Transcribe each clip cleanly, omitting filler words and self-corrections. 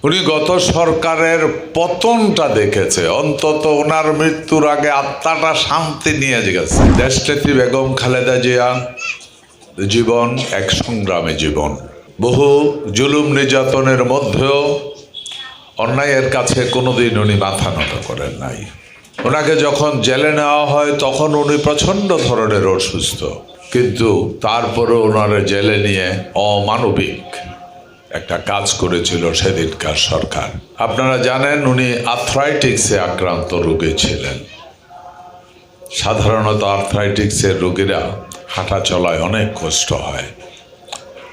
উনি গত সরকারের পতনটা দেখেছে, অন্তত ওনার মৃত্যুর আগে আত্মাটা শান্তি নিয়ে গেছে। দেশনেত্রী বেগম খালেদা জিয়া জীবন এক সংগ্রামী জীবন। বহু জুলুম নির্যাতনের মধ্যেও অন্যায়ের কাছে কোনোদিন উনি মাথা নত করেন নাই। ওনাকে যখন জেলে নেওয়া হয় তখন উনি প্রচণ্ড ধরনের অসুস্থ, কিন্তু তারপরে ওনারা জেলে নিয়ে অমানবিক একটা কাজ করেছিল সেদিনকার সরকার। আপনারা জানেন উনি আর্থ্রাইটিক্সে আক্রান্ত রোগী ছিলেন। সাধারণত আর্থ্রাইটিক্সের রোগীরা হাঁটা চলায় অনেক কষ্ট হয়,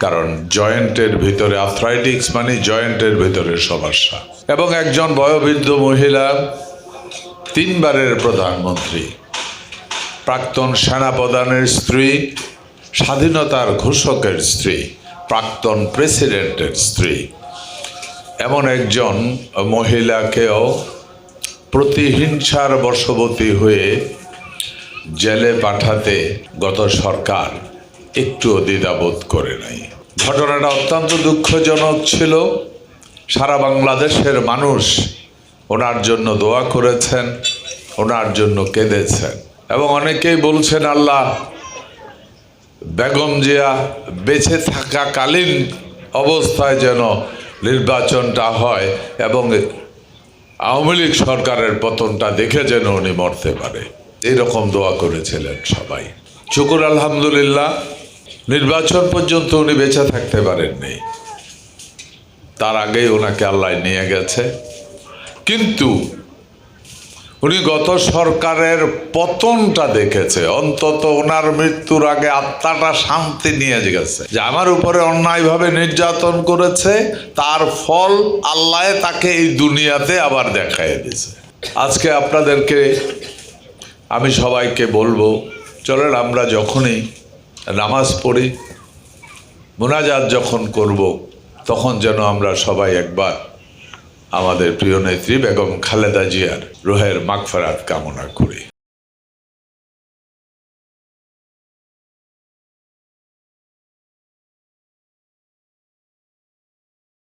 কারণ জয়েন্টের ভিতরে আর্থ্রাইটিক্স মানে জয়েন্টের ভিতরে সমস্যা। এবং একজন বয়োবৃদ্ধ মহিলা, 3 বারের প্রধানমন্ত্রী, প্রাক্তন সেনাপ্রধানের স্ত্রী, স্বাধীনতার ঘোষকের স্ত্রী, প্রাক্তন প্রেসিডেন্টের স্ত্রী, এমন একজন মহিলাকেও প্রতিহিংসার বশবর্তী হয়ে জেলে পাঠাতে গত সরকার একটুও দ্বিধাবোধ করে নাই। ঘটনাটা অত্যন্ত দুঃখজনক ছিল। সারা বাংলাদেশের মানুষ ওনার জন্য দোয়া করেছেন, ওনার জন্য কেঁদেছেন, এবং অনেকেই বলছেন আল্লাহ বেগম জিয়া বেঁচে থাকাকালীন অবস্থায় যেন নির্বাচনটা হয় এবং আওয়ামী লীগ সরকারের পতনটা দেখে যেন উনি মরতে পারে, এইরকম দোয়া করেছিলেন সবাই। শুকুর আলহামদুলিল্লাহ, নির্বাচন পর্যন্ত উনি বেঁচে থাকতে পারেননি, তার আগেই ওনাকে আল্লাহ নিয়ে গেছে। কিন্তু উনি গত সরকারের পতনটা দেখেছে, অন্তত ওনার মৃত্যুর আগে আত্মাটা শান্তি নিয়ে গেছে যে আমার উপরে অন্যায়ভাবে নির্যাতন করেছে, তার ফল আল্লাহ তাকে এই দুনিয়াতে আবার দেখায় দিয়েছে। আজকে আপনাদেরকে আমি সবাইকে বলবো, চলেন আমরা যখনই নামাজ পড়ি, মুনাজাত যখন করব, তখন যেন আমরা সবাই একবার আমাদের প্রিয় নেত্রী বেগম খালেদা জিয়ার রুহের মাগফিরাত কামনা করি।